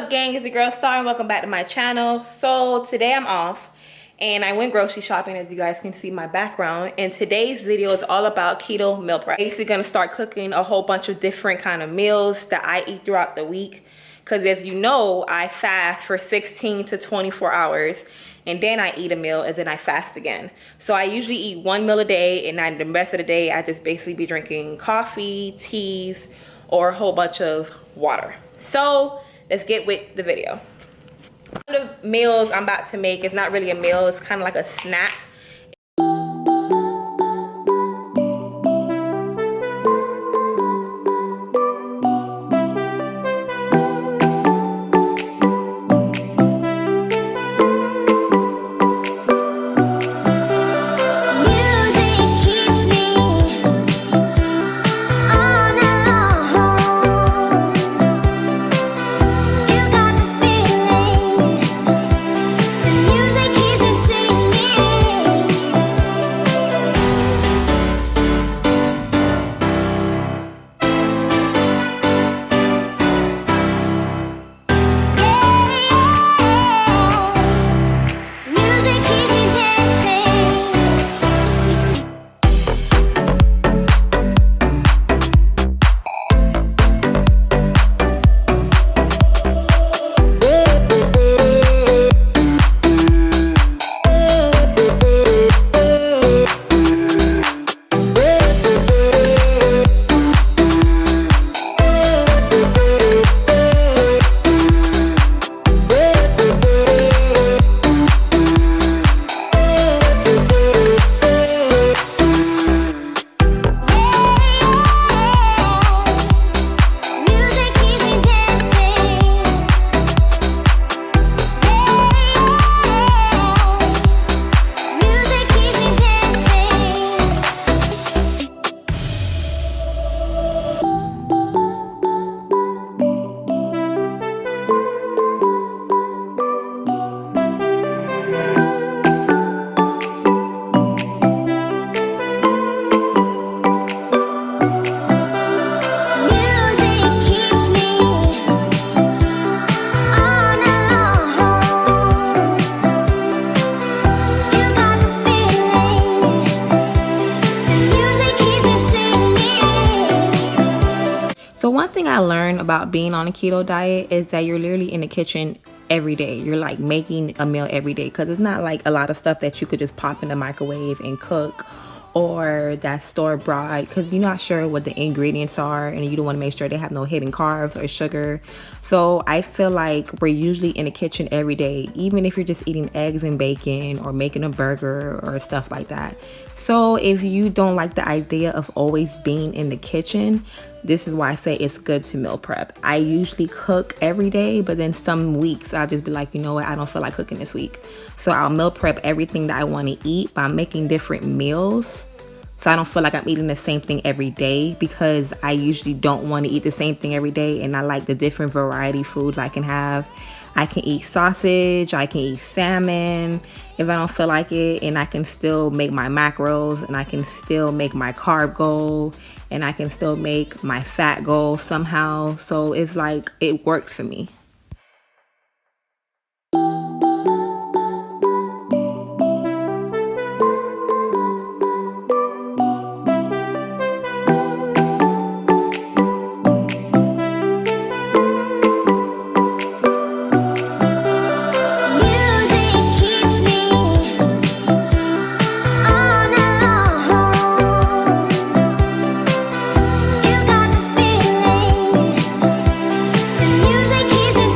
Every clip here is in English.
up, gang? It's your girl Star and welcome back to my channel. So today I'm off and I went grocery shopping, as you guys can see my background, and today's video is all about keto meal prep. Basically gonna start cooking a whole bunch of different kind of meals that I eat throughout the week, because as you know, I fast for 16 to 24 hours and then I eat a meal and then I fast again. So I usually eat one meal a day, and then the rest of the day I just basically be drinking coffee, teas, or a whole bunch of water. So let's get with the video. One of the meals I'm about to make is not really a meal, it's kind of like a snack. So one thing I learned about being on a keto diet is that you're literally in the kitchen every day. You're like making a meal every day, because it's not like a lot of stuff that you could just pop in the microwave and cook, or that store bought, because you're not sure what the ingredients are and you don't want to make sure they have no hidden carbs or sugar. So I feel like we're usually in the kitchen every day, even if you're just eating eggs and bacon or making a burger or stuff like that. So if you don't like the idea of always being in the kitchen, this is why I say it's good to meal prep. I usually cook every day, but then some weeks I'll just be like, you know what, I don't feel like cooking this week. So I'll meal prep everything that I want to eat by making different meals. So I don't feel like I'm eating the same thing every day, because I usually don't want to eat the same thing every day, and I like the different variety foods I can have. I can eat sausage, I can eat salmon if I don't feel like it, and I can still make my macros, and I can still make my carb goal, and I can still make my fat goal somehow. So it's like, it works for me. Music keeps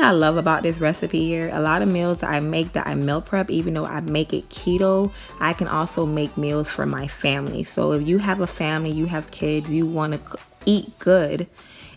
I love about this recipe here, a lot of meals that I make that I meal prep, even though I make it keto, I can also make meals for my family. So if you have a family, you have kids, you want to eat good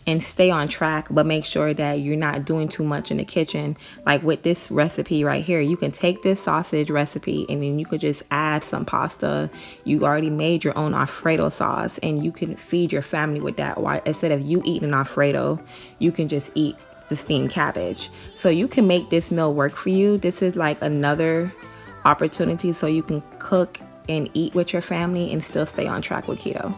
and stay on track, but make sure that you're not doing too much in the kitchen. Like with this recipe right here, you can take this sausage recipe and then you could just add some pasta. You already made your own Alfredo sauce and you can feed your family with that. Why, instead of you eating an Alfredo, you can just eat the steamed cabbage. So you can make this meal work for you. This is like another opportunity so you can cook and eat with your family and still stay on track with keto.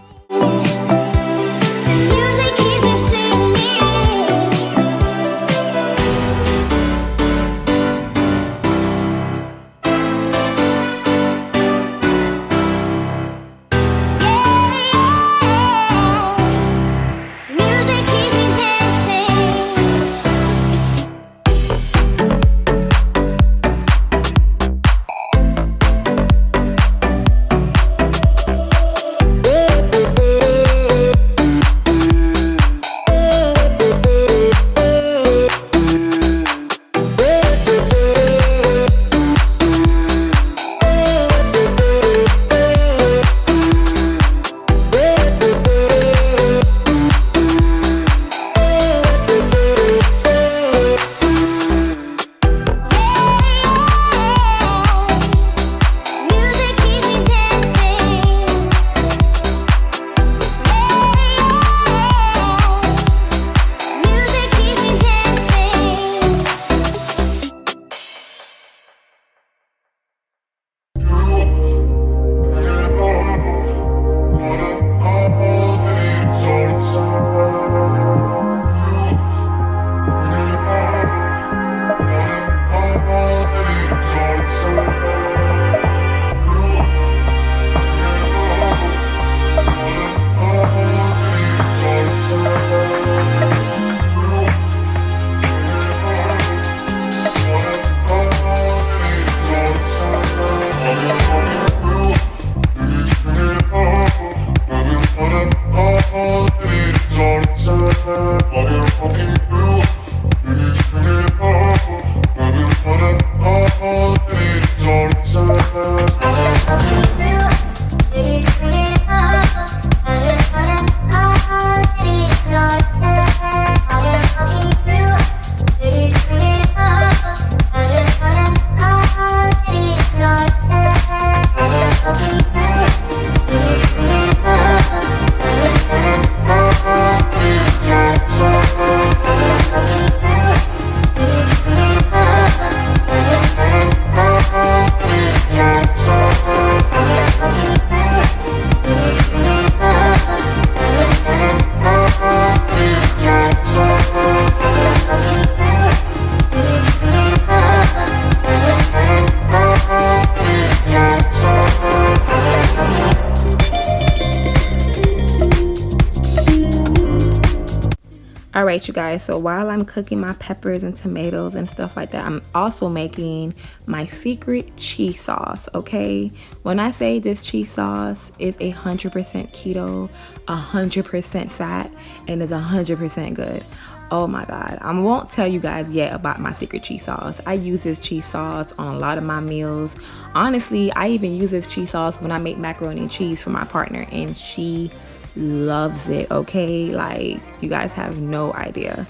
All right, you guys, so while I'm cooking my peppers and tomatoes and stuff like that, I'm also making my secret cheese sauce, okay? When I say this cheese sauce is 100% keto, 100% fat, and is 100% good. Oh my God, I won't tell you guys yet about my secret cheese sauce. I use this cheese sauce on a lot of my meals. Honestly, I even use this cheese sauce when I make macaroni and cheese for my partner, and she loves it, okay? Like, you guys have no idea.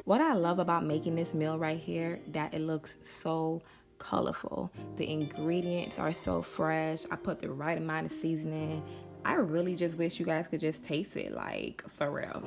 What I love about making this meal right here, that it looks so colorful. The ingredients are so fresh. I put the right amount of seasoning. I really just wish you guys could just taste it, like, for real.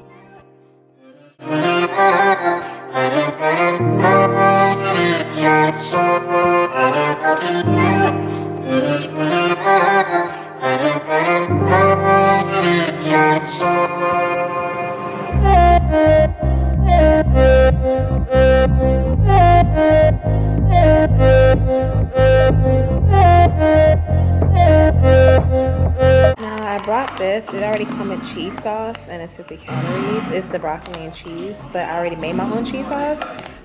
Now I brought this. It already comes with cheese sauce and it's 50 calories. It's the broccoli and cheese, but I already made my own cheese sauce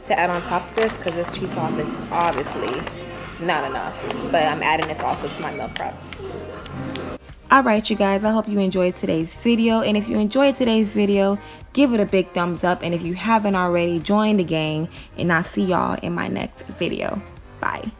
to add on top of this because this cheese sauce is obviously not enough. But I'm adding this also to my meal prep. Alright you guys, I hope you enjoyed today's video, and if you enjoyed today's video, give it a big thumbs up, and if you haven't already, join the gang, and I'll see y'all in my next video. Bye.